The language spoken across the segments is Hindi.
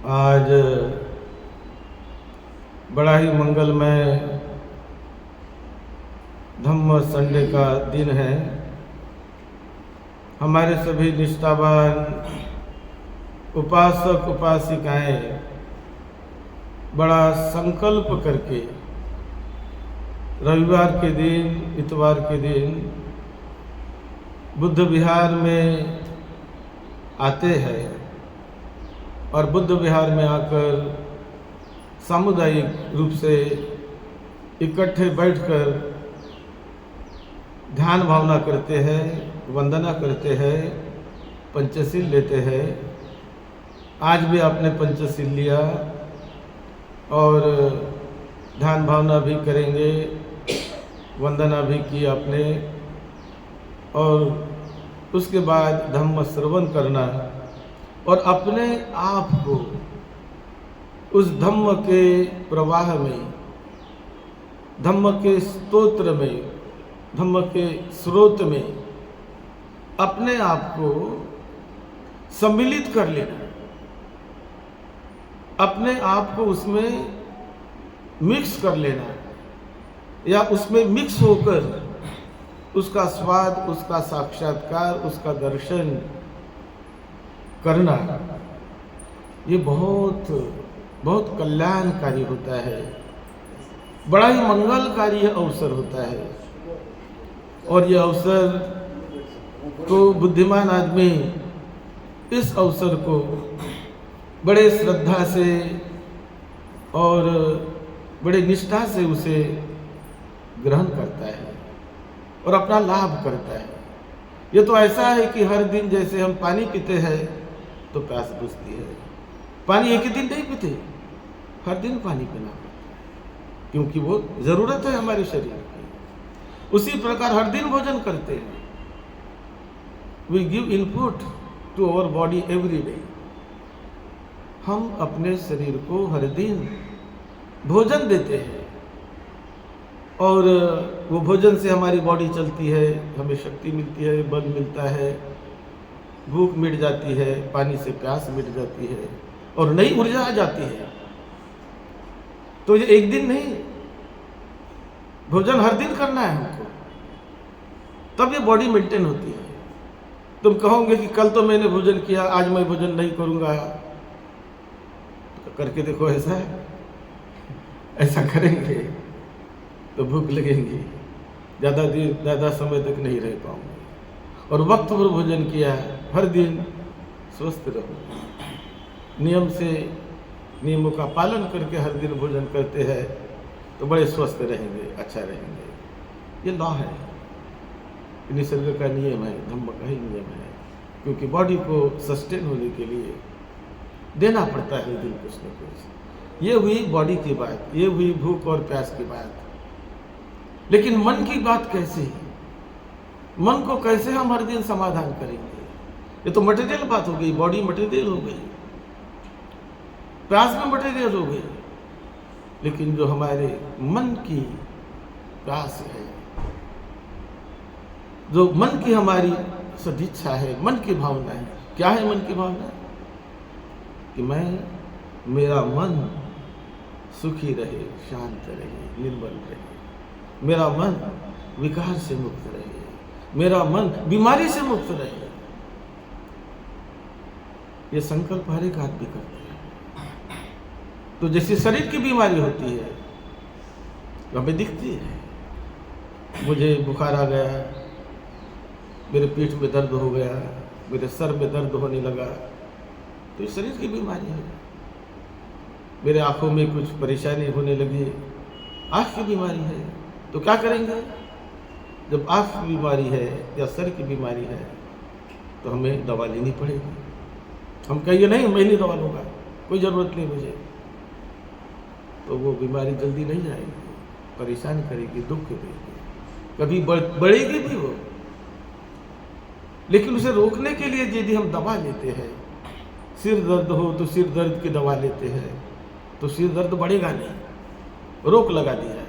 आज बड़ा ही मंगलमय धम्म संडे का दिन है। हमारे सभी निष्ठावान उपासक उपासिकाएं बड़ा संकल्प करके रविवार के दिन, इतवार के दिन बुद्ध विहार में आते हैं और बुद्ध विहार में आकर सामुदायिक रूप से इकट्ठे बैठकर ध्यान भावना करते हैं, वंदना करते हैं, पंचशील लेते हैं। आज भी आपने पंचशील लिया और ध्यान भावना भी करेंगे, वंदना भी की आपने, और उसके बाद धम्म श्रवण करना और अपने आप को उस धम्म के प्रवाह में, धम्म के स्तोत्र में, धम्म के स्रोत में अपने आप को सम्मिलित कर लेना, अपने आप को उसमें मिक्स कर लेना या उसमें मिक्स होकर उसका स्वाद, उसका साक्षात्कार, उसका दर्शन करना, ये बहुत बहुत कल्याणकारी होता है, बड़ा ही मंगलकारी अवसर होता है। और यह अवसर को बुद्धिमान आदमी इस अवसर को बड़े श्रद्धा से और बड़े निष्ठा से उसे ग्रहण करता है और अपना लाभ करता है। ये तो ऐसा है कि हर दिन जैसे हम पानी पीते हैं तो प्यास बुझती है। पानी एक ही दिन नहीं पीते, हर दिन पानी पीना पड़ता है क्योंकि वो जरूरत है हमारे शरीर की। उसी प्रकार हर दिन भोजन करते हैं। We give input to our body every day. हम अपने शरीर को हर दिन भोजन देते हैं और वो भोजन से हमारी बॉडी चलती है, हमें शक्ति मिलती है, बल मिलता है, भूख मिट जाती है, पानी से प्यास मिट जाती है और नई ऊर्जा आ जाती है। तो ये एक दिन नहीं, भोजन हर दिन करना है हमको, तब ये बॉडी मेंटेन होती है। तुम कहोगे कि कल तो मैंने भोजन किया, आज मैं भोजन नहीं करूंगा, तो करके देखो। ऐसा है, ऐसा करेंगे तो भूख लगेगी, ज़्यादा समय तक नहीं रह पाऊंगे। और वक्त पर भोजन किया, हर दिन स्वस्थ रहो। नियम से, नियमों का पालन करके हर दिन भोजन करते हैं तो बड़े स्वस्थ रहेंगे, अच्छा रहेंगे। ये लॉ है, निसर्ग का नियम है, धम्म का ही नियम है। क्योंकि बॉडी को सस्टेन होने के लिए देना पड़ता है दिन कुछ न कुछ। ये हुई बॉडी की बात, ये हुई भूख और प्यास की बात। लेकिन मन की बात कैसे? मन को कैसे हम हर दिन समाधान करेंगे? ये तो मटेरियल बात हो गई, बॉडी मटेरियल हो गई, प्यास में मटेरियल हो गई। लेकिन जो हमारे मन की प्यास है, जो मन की हमारी सदिच्छा है, मन की भावना है, क्या है मन की भावना? कि मेरा मन सुखी रहे, शांत रहे, निर्मल रहे, मेरा मन विकार से मुक्त रहे, मेरा मन बीमारी से मुक्त रहे। ये संकल्प हर एक आदमी करते हैं। तो जैसे शरीर की बीमारी होती है, हमें दिखती है। मुझे बुखार आ गया, मेरे पीठ में दर्द हो गया, मेरे सर में दर्द होने लगा, तो ये शरीर की बीमारी है। मेरे आंखों में कुछ परेशानी होने लगी, आँख की बीमारी है। तो क्या करेंगे? जब आँख की बीमारी है या सर की बीमारी है तो हमें दवा लेनी पड़ेगी। हम कहिए नहीं, मैं नहीं दवा लूँगा, कोई ज़रूरत नहीं मुझे, तो वो बीमारी जल्दी नहीं जाएगी, परेशान करेगी, दुख देगी, कभी बढ़ेगी भी वो। लेकिन उसे रोकने के लिए यदि हम दवा लेते हैं, सिर दर्द हो तो सिर दर्द की दवा लेते हैं, तो सिर दर्द बढ़ेगा नहीं। रोक लगा दिया,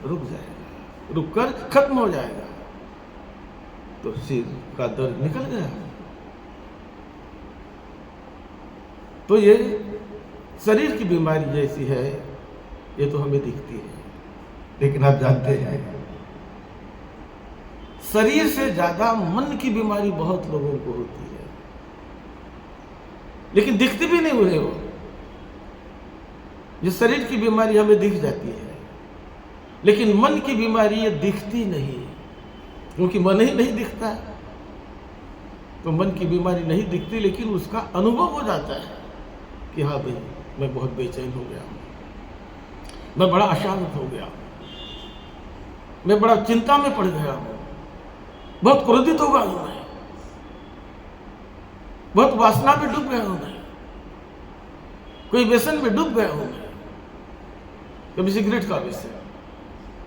रुक जाएगा, रुक कर खत्म हो जाएगा, तो सिर का दर्द निकल गया। तो ये शरीर की बीमारी जैसी है, ये तो हमें दिखती है, लेकिन आप जानते हैं शरीर से ज्यादा मन की बीमारी बहुत लोगों को होती है, लेकिन दिखती भी नहीं हुए वो। ये शरीर की बीमारी हमें दिख जाती है, लेकिन मन की बीमारी ये दिखती नहीं, क्योंकि मन ही नहीं दिखता। तो मन की बीमारी नहीं दिखती, लेकिन उसका अनुभव हो जाता है कि हाँ भाई, मैं बहुत बेचैन हो गया हूं, मैं बड़ा अशांत हो गया, मैं बड़ा चिंता में पड़ गया हूं, बहुत क्रोधित हो गया हूं, मैं बहुत वासना में डूब गया हूं, मैं कोई व्यसन में डूब गया हूं, मैं कभी सिगरेट का व्यसन,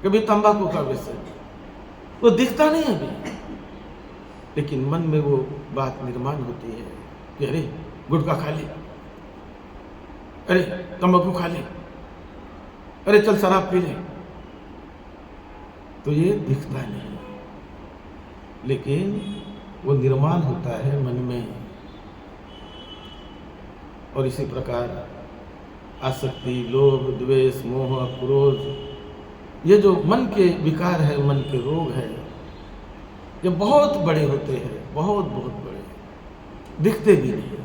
कभी तंबाकू का व्यसन। वो दिखता नहीं अभी, लेकिन मन में वो बात निर्माण होती है कि अरे गुटखा खा ले, अरे तंबाकू खा ले, अरे चल शराब पी ले। तो ये दिखता नहीं, लेकिन वो निर्माण होता है मन में। और इसी प्रकार आसक्ति, लोभ, द्वेष, मोह, क्रोध, ये जो मन के विकार है, मन के रोग है, ये बहुत बड़े होते हैं, बहुत बहुत बड़े, दिखते भी नहीं।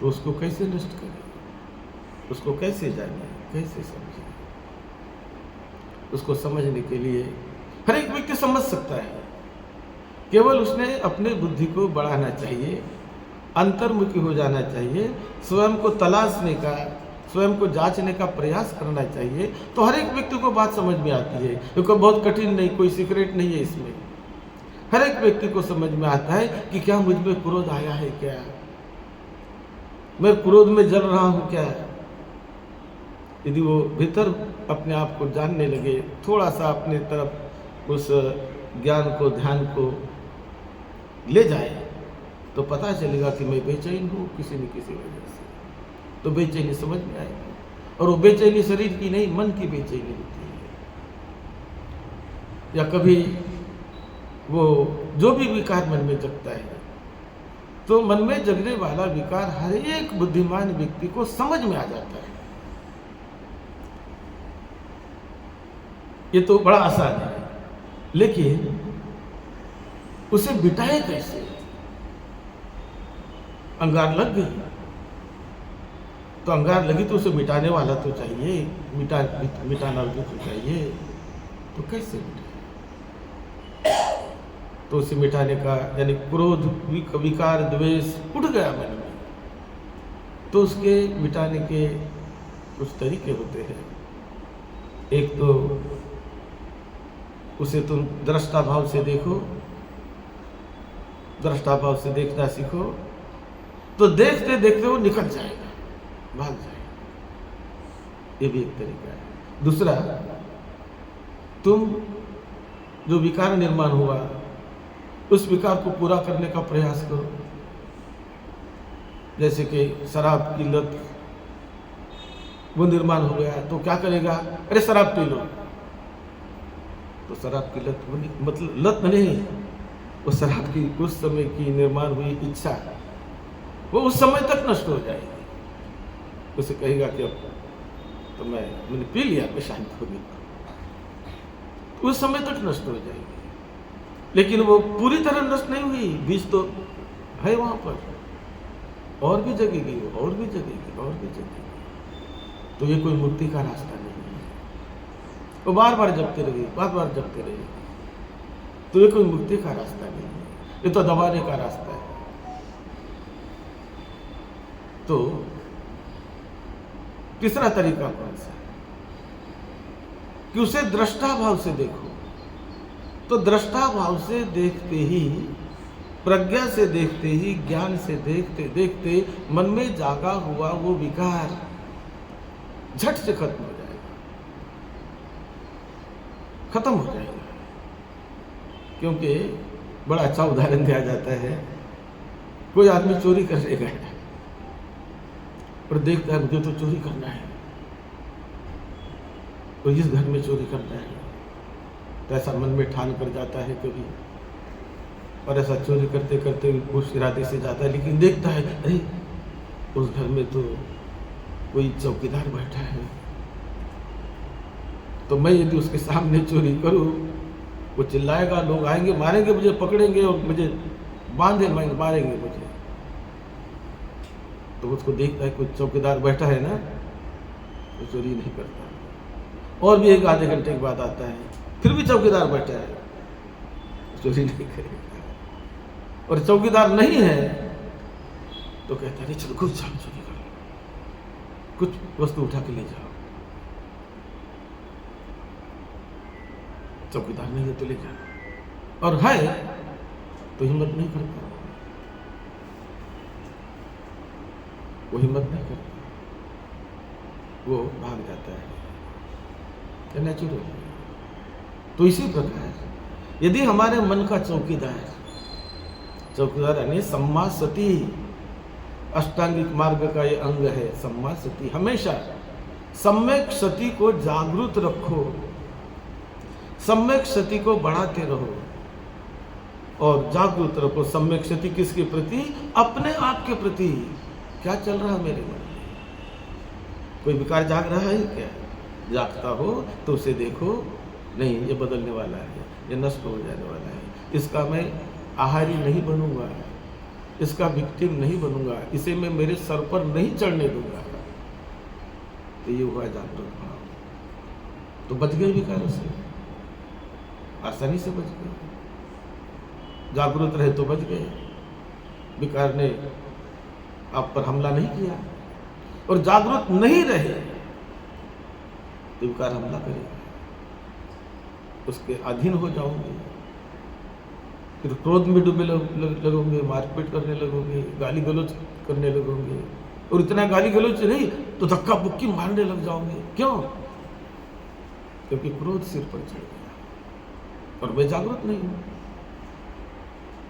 तो उसको कैसे नष्ट करें, उसको कैसे जाने, कैसे समझें? उसको समझने के लिए हर एक व्यक्ति समझ सकता है, केवल उसने अपने बुद्धि को बढ़ाना चाहिए, अंतर्मुखी हो जाना चाहिए, स्वयं को तलाशने का, स्वयं को जांचने का प्रयास करना चाहिए। तो हर एक व्यक्ति को बात समझ में आती है, क्योंकि बहुत कठिन नहीं, कोई सीक्रेट नहीं है इसमें। हर एक व्यक्ति को समझ में आता है कि क्या मुझ में क्रोध आया है, क्या मैं क्रोध में जल रहा हूं क्या। यदि वो भीतर अपने आप को जानने लगे, थोड़ा सा अपने तरफ उस ज्ञान को, ध्यान को ले जाए, तो पता चलेगा कि मैं बेचैन हूँ किसी न किसी वजह से। तो बेचैनी समझ में आएगी, और वो बेचैनी शरीर की नहीं, मन की बेचैनी होती है। या कभी वो जो भी विकार मन में जगता है, तो मन में जगने वाला विकार हर एक बुद्धिमान व्यक्ति को समझ में आ जाता है। ये तो बड़ा आसान है, लेकिन उसे मिटाए कैसे? अंगार लग गई, तो अंगार लगी तो उसे मिटाने वाला तो चाहिए, मिटाना भी तो चाहिए। तो कैसे मिटाए? तो उसे मिटाने का, यानी क्रोध, विकार, द्वेष उठ गया मन में, तो उसके मिटाने के कुछ तरीके होते हैं। एक तो उसे तुम दृष्टा भाव से देखो, दृष्टा भाव से देखना सीखो, तो देखते देखते वो निकल जाएगा, भाग जाएगा। ये भी एक तरीका है। दूसरा, तुम जो विकार निर्माण हुआ, उस विकार को पूरा करने का प्रयास करो। जैसे कि शराब की लत वो निर्माण हो गया, तो क्या करेगा? अरे शराब पी लो। तो शराब की लत, मतलब लत नहीं, वो शराब की उस समय की निर्माण हुई इच्छा, वो उस समय तक नष्ट हो जाएगी। उसे कहेगा कि अब तो मैंने पी लिया, मैं शांत हो गया, उस समय तक नष्ट हो जाएगी। लेकिन वो पूरी तरह नष्ट नहीं हुई, बीज तो है वहां पर, और भी जगेगी वो, और भी जगेगी, और भी जगेगी। तो ये कोई मुक्ति का रास्ता नहीं है। वो बार बार जपते रहेगी, बार बार जपते रहेगी, तो ये कोई मुक्ति का रास्ता नहीं है, ये तो दबाने का रास्ता है। तो तीसरा तरीका कौन सा? कि उसे दृष्टा भाव से देखो। तो दृष्टा भाव से देखते ही, प्रज्ञा से देखते ही, ज्ञान से देखते देखते मन में जागा हुआ वो विकार झट से खत्म हो जाएगा, खत्म हो जाएगा। क्योंकि बड़ा अच्छा उदाहरण दिया जाता है, कोई आदमी चोरी करने गया और देखता है मुझे तो चोरी करना है, और इस घर में चोरी करना है, तो ऐसा मन में ठान कर जाता है कभी, और ऐसा चोरी करते करते उस इरादे से जाता है। लेकिन देखता है अरे उस घर में तो कोई चौकीदार बैठा है, तो मैं यदि उसके सामने चोरी करूं, वो चिल्लाएगा, लोग आएंगे, मारेंगे मुझे, पकड़ेंगे और मुझे मारेंगे मुझे। तो उसको देखता है कोई चौकीदार बैठा है ना, तो चोरी नहीं करता। और भी एक आधे घंटे के बाद आता है, फिर भी चौकीदार बैठा है, चोरी नहीं करेगा। और चौकीदार नहीं है तो कहता है चलो कुछ जाओ, चोरी करो, कुछ वस्तु उठा के ले जाओ। चौकीदार नहीं है तो ले जाओ, और है तो हिम्मत नहीं करता, वो हिम्मत नहीं करता, वो भाग जाता है, ये नेचुरल है। तो इसी प्रकार यदि हमारे मन का चौकीदार यानी सम्मा सती, अष्टांगिक मार्ग का ये अंग है सम्मा सती, हमेशा सम्यक सती को जागृत रखो, सम्यक सती को बढ़ाते रहो और जागृत रखो। सम्यक सती किसके प्रति? अपने आप के प्रति। क्या चल रहा है मेरे मन में? कोई विकार जाग रहा है क्या? जागता हो तो उसे देखो, नहीं ये बदलने वाला है, ये नष्ट हो जाने वाला है, इसका मैं आहारी नहीं बनूंगा, इसका विक्टिम नहीं बनूंगा, इसे मैं मेरे सर पर नहीं चढ़ने दूंगा। तो ये हुआ जागरूक भाव, तो बच गए विकारों से, आसानी से बच गए। जागरूक रहे तो बच गए, विकार ने आप पर हमला नहीं किया। और जागरूक नहीं रहे तो विकार हमला करेगा, उसके अधीन हो जाओगे, फिर क्रोध में डूबे लगोगे, मारपीट करने लगोगे, गाली गलौज करने लगोगे, और इतना गाली गलौज नहीं तो धक्का बुक्की मारने लग जाओगे। क्यों? क्योंकि क्रोध सिर पर चढ़ गया और मैं जागरूक नहीं हूं,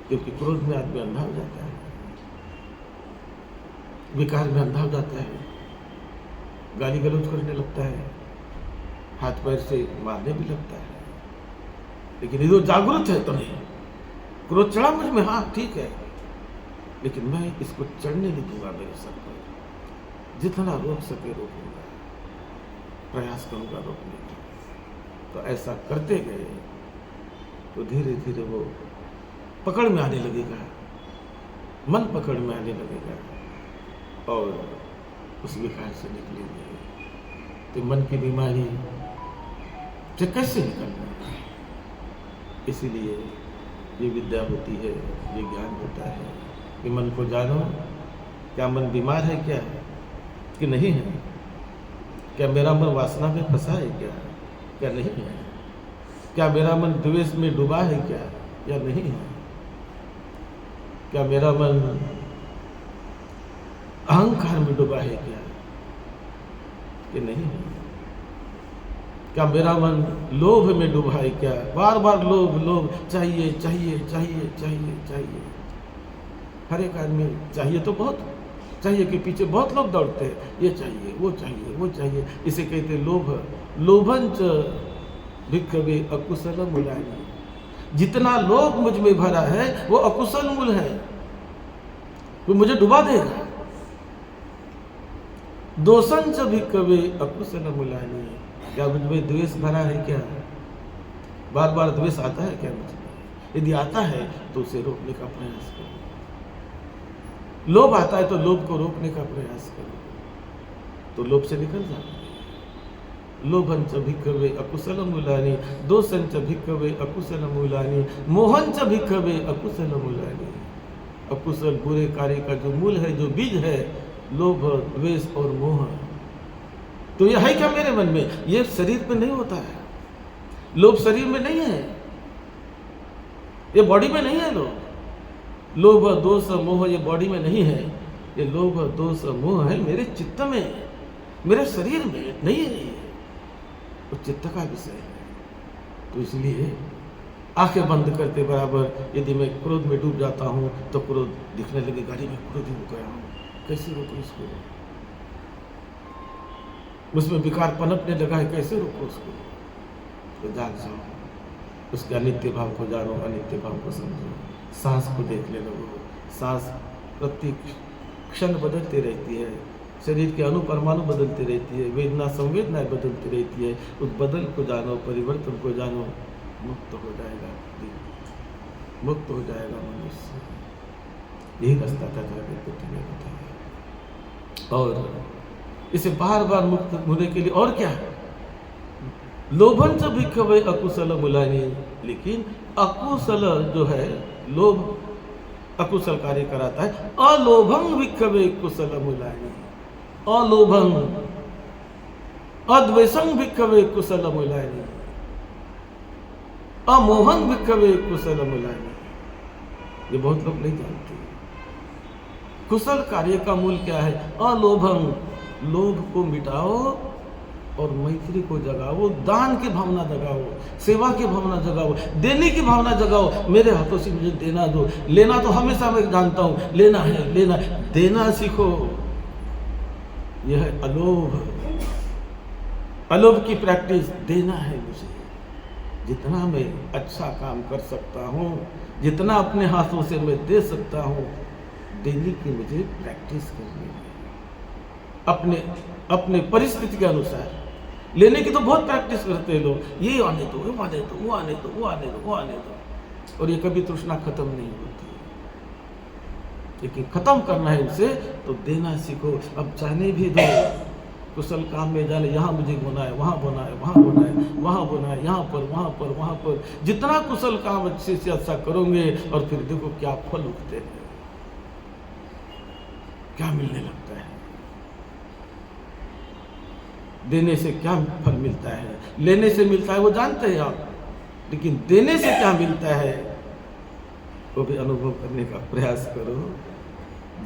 क्योंकि क्रोध में आदमी अंधा हो जाता है, विकार में अंधा हो जाता है, गाली गलौज करने लगता है, हाथ पैर से मारने भी लगता है। लेकिन यदि जागरूक है तो नहीं, क्रोध चढ़ा मुझ में, हाँ ठीक है, लेकिन मैं इसको चढ़ने नहीं दूंगा मेरे सर पर, जितना रोक सके रोकूंगा, प्रयास करूंगा रोकने का। तो ऐसा करते गए तो धीरे धीरे वो पकड़ में आने लगेगा, मन पकड़ में आने लगेगा और उस विकार से निकलेंगे। तो मन की बीमारी से कैसे निकलना है? इसीलिए ये विद्या होती है, ये ज्ञान होता है कि मन को जानो, क्या मन बीमार है क्या कि नहीं है? क्या मेरा मन वासना में फंसा है क्या नहीं है? क्या मेरा मन द्वेष में डूबा है क्या या नहीं है? क्या मेरा मन अहंकार में डूबा है क्या कि नहीं है? क्या मेरा मन लोभ में डूबा है क्या? बार बार लोभ चाहिए चाहिए चाहिए चाहिए चाहिए, हर एक आदमी चाहिए तो बहुत चाहिए के पीछे बहुत लोग दौड़ते हैं, ये चाहिए वो चाहिए वो चाहिए, इसे कहते हैं लोभ। लोभंच भिक्खवे अकुशल मूलानि, जितना लोभ मुझ में भरा है वो अकुशल मूल है, वो मुझे डुबा देगा। दोषंच भिक्खवे अकुशल मूलानि, क्या मुझ में द्वेष भरा है क्या? बार बार द्वेष आता है क्या मुझ में? यदि आता है तो उसे रोकने का प्रयास करो। लोभ आता है तो लोभ को रोकने का प्रयास करो, तो लोभ से निकल जाओ। लोभंच भिक्खवे अकुशल मूलानि, दोषंच भिक्खवे अकुशल मूलानि, मोहंच भिक्खवे अकुशल मूलानि। अकुशल बुरे कार्य का जो मूल है, जो बीज है, लोभ द्वेष और मोह, तो यह है क्या मेरे मन में? ये शरीर में नहीं होता है, लोभ शरीर में नहीं है, ये बॉडी में नहीं है। लोभ दोष मोह ये बॉडी में नहीं है, ये लोभ दोष मोह है मेरे चित्त में, मेरे शरीर में नहीं है, वो चित्त का विषय है। तो इसलिए आंखें बंद करते बराबर यदि मैं क्रोध में डूब जाता हूं तो क्रोध दिखने लगे, गाड़ी में क्रोधी हो गया हूं, कैसे रोकूं इसको? उसमें विकार पनपने लगा है, कैसे रोको उसको? तो जाग जाओ, उसके अनित्य भाव को जानो, अनित्य भाव को समझो, सांस को देखने लगो। सांस प्रति क्षण बदलती रहती है, शरीर के अणु परमाणु बदलती रहती है, वेदना संवेदनाएं बदलती रहती है। उस बदल को जानो, परिवर्तन को जानो, मुक्त हो जाएगा, मुक्त हो जाएगा मनुष्य। यही रास्ता तथागत बुद्ध ने बताया। और इसे बार बार मुक्त होने के लिए और क्या है? लोभन च भिक्खवे अकुशल मुलानी। लेकिन अकुशल जो है, लोभ अकुशल कार्य कराता है। अलोभं भिक्खवे कुशल मुलानी। अलोभं अद्वेषं भिक्खवे कुशल मुलानी। अमोहं भिक्खवे कुशल मुलानी। ये बहुत लोग नहीं जानते। कुशल कार्य का मूल क्या है? अलोभं, लोभ को मिटाओ और मैत्री को जगाओ, दान की भावना जगाओ, सेवा की भावना जगाओ, देने की भावना जगाओ। मेरे हाथों से मुझे देना दो। लेना तो हमेशा मैं जानता हूँ, लेना है, लेना है। देना सीखो। यह है अलोभ। अलोभ की प्रैक्टिस। देना है मुझे। जितना मैं अच्छा काम कर सकता हूँ, जितना अपने हाथों से मैं दे सकता हूँ, देने की मुझे प्रैक्टिस करनी है। अपने परिस्थिति के अनुसार लेने की तो बहुत प्रैक्टिस करते हैं लोग। ये आने दो, वो आने दो, वो आने दो, वो आने दो, वो आने दो, और ये कभी तृष्णा खत्म नहीं होती। लेकिन खत्म करना है उसे तो देना सीखो। अब चाहने भी दो, कुशल काम में जाने, यहाँ मुझे बोना है, वहाँ बोना है, वहाँ बोना है, वहाँ बोना है, यहाँ पर, वहाँ पर, वहाँ पर। जितना कुशल काम अच्छे से अच्छा करोगे, और फिर देखो क्या फल उगते हैं, क्या मिलने लगता है। देने से क्या फल मिलता है, लेने से मिलता है वो जानते हैं आप, लेकिन देने से क्या मिलता है वो भी अनुभव करने का प्रयास करो,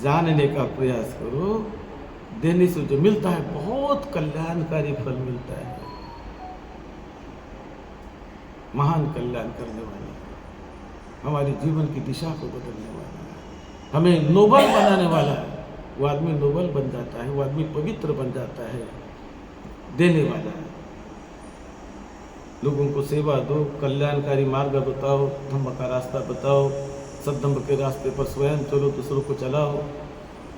जानने का प्रयास करो। देने से जो मिलता है बहुत कल्याणकारी फल मिलता है, महान कल्याण करने वाला, हमारे जीवन की दिशा को बदलने वाला, हमें नोबल बनाने वाला है। वो आदमी नोबल बन जाता है, वो आदमी पवित्र बन जाता है। देने वाला है। लोगों को सेवा दो, कल्याणकारी मार्ग बताओ, धम्म का रास्ता बताओ, सद्धम्म के रास्ते पर स्वयं चलो, दूसरों को चलाओ।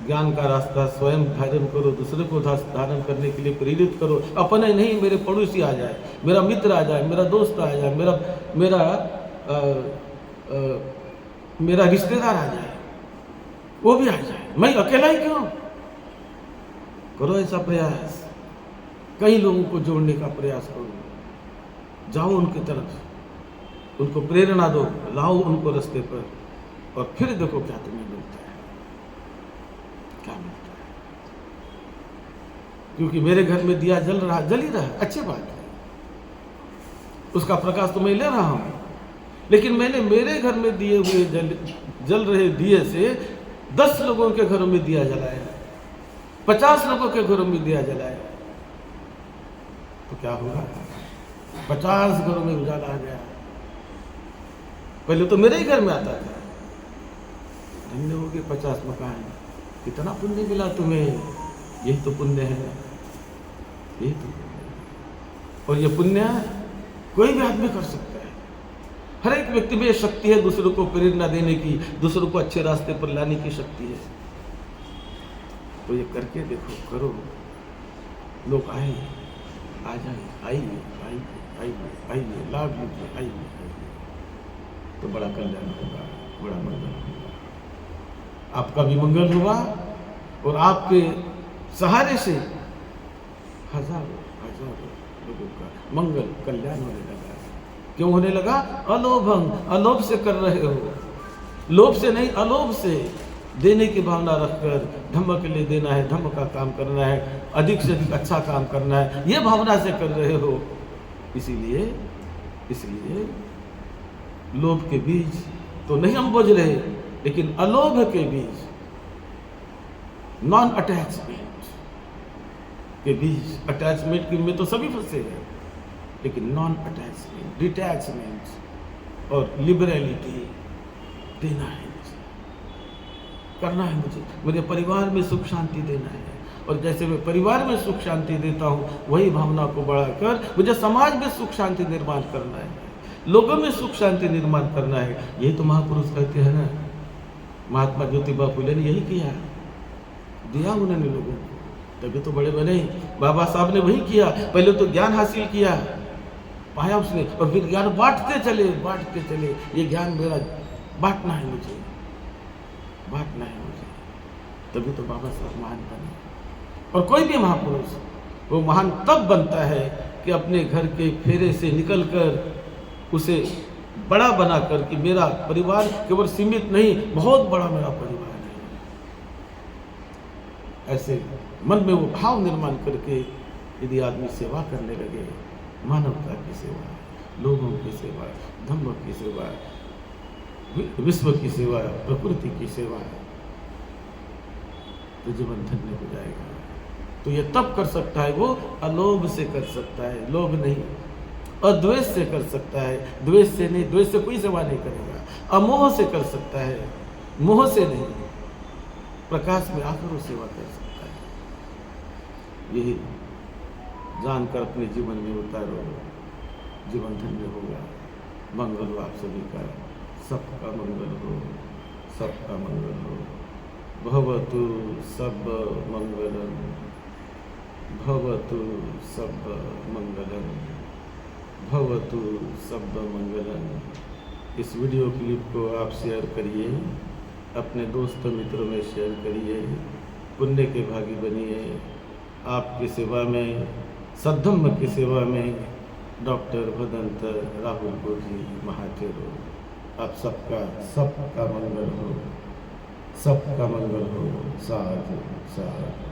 ज्ञान का रास्ता स्वयं धारण करो, दूसरे को धारण करने के लिए प्रेरित करो। अपने नहीं, मेरे पड़ोसी आ जाए, मेरा मित्र आ जाए, मेरा दोस्त आ जाए, मेरा रिश्तेदार आ जाए, वो भी आ जाए, मैं अकेला ही क्यों? करो ऐसा प्रयास, कई लोगों को जोड़ने का प्रयास करो, जाओ उनकी तरफ, उनको प्रेरणा दो, लाओ उनको रास्ते पर, और फिर देखो क्या तुम्हें मिलता है, क्या मिलता है। क्योंकि मेरे घर में दिया जल रहा, जल ही रहा, अच्छी बात है, उसका प्रकाश तो मैं ले रहा हूं, लेकिन मैंने मेरे घर में दिए हुए जल रहे दिए से 10 लोगों के घरों में दिया जलाया, 50 लोगों के घरों में दिया जलाया, तो क्या होगा? 50 घरों में उजाला आ गया। पहले तो मेरे ही घर में आता था, धन्य हो गए 50 मकान। कितना पुण्य मिला तुम्हें, यही तो पुण्य है, यही तो पुण्य। और ये पुण्य कोई भी आदमी कर सकता है। हर एक व्यक्ति में शक्ति है दूसरों को प्रेरणा देने की, दूसरों को अच्छे रास्ते पर लाने की शक्ति है। तो ये करके देखो, करो, लोग आए, आ जाए, आइए, आइए, आइए, आइए, लाभ लीजिए, आइए, आइए, तो बड़ा कल्याण होगा, बड़ा मंगल होगा। आपका भी मंगल हुआ, और आपके सहारे से हजारों हजारों लोगों का मंगल कल्याण होने लगा। क्यों होने लगा? अलोभम, अलोभ से कर रहे हो, लोभ से नहीं, अलोभ से। देने की भावना रखकर, धम्म के लिए देना है, धम्म का काम करना है, अधिक से अधिक अच्छा काम करना है, ये भावना से कर रहे हो। इसलिए लोभ के बीज तो नहीं हम बोझ रहे, लेकिन अलोभ के बीज, नॉन अटैचमेंट के बीज, अटैचमेंट में तो सभी फंसे हैं, लेकिन नॉन अटैचमेंट, डिटैचमेंट और लिबरलिटी देना है, करना है मुझे, मेरे परिवार में सुख शांति देना है। और जैसे मैं परिवार में सुख शांति देता हूँ, वही भावना को बढ़ाकर मुझे समाज में सुख शांति निर्माण करना है, लोगों में सुख शांति निर्माण करना है। यही तो महापुरुष कहते हैं ना, महात्मा ज्योतिबा फुले ने यही किया, दिया उन्होंने लोगों को, तभी तो बड़े बने। बाबा साहब ने वही किया, पहले तो ज्ञान हासिल किया, पाया उसने, और फिर ज्ञान बांटते चले। ये ज्ञान मेरा बांटना है मुझे, बांटना है मुझे। तभी तो बाबा साहब महान बने। और कोई भी महापुरुष वो महान तब बनता है कि अपने घर के फेरे से निकलकर उसे बड़ा बना कर कि मेरा परिवार केवल सीमित नहीं, बहुत बड़ा मेरा परिवार है। ऐसे मन में वो भाव निर्माण करके यदि आदमी सेवा करने लगे, मानवता की सेवा, लोगों की सेवा, धर्म की सेवा, विश्व की सेवा, प्रकृति की सेवा, तो जीवन धन्य हो जाएगा। तो ये तब कर सकता है वो अलोभ से कर सकता है, लोभ नहीं। अद्वेष से कर सकता है, द्वेष से नहीं, द्वेष से कोई सेवा नहीं करेगा। अमोह से कर सकता है, मोह से नहीं। प्रकाश में आकर वो सेवा कर सकता है। यही जानकर अपने जीवन में उतारो, जीवन धन्य होगा। मंगल हो आप सभी का, सबका मंगल हो, सबका मंगल हो। भवतु सब मंगलम, भवतु सब मंगलम, भवतु सब मंगलम। इस वीडियो क्लिप को आप शेयर करिए, अपने दोस्तों मित्रों में शेयर करिए, पुण्य के भागी बनिए। आपकी सेवा में, सद्धम्म की सेवा में डॉक्टर भदंत राहुल गोजी महाचेरो। आप सबका मंगल हो, सबका मंगल हो। साधु साधु।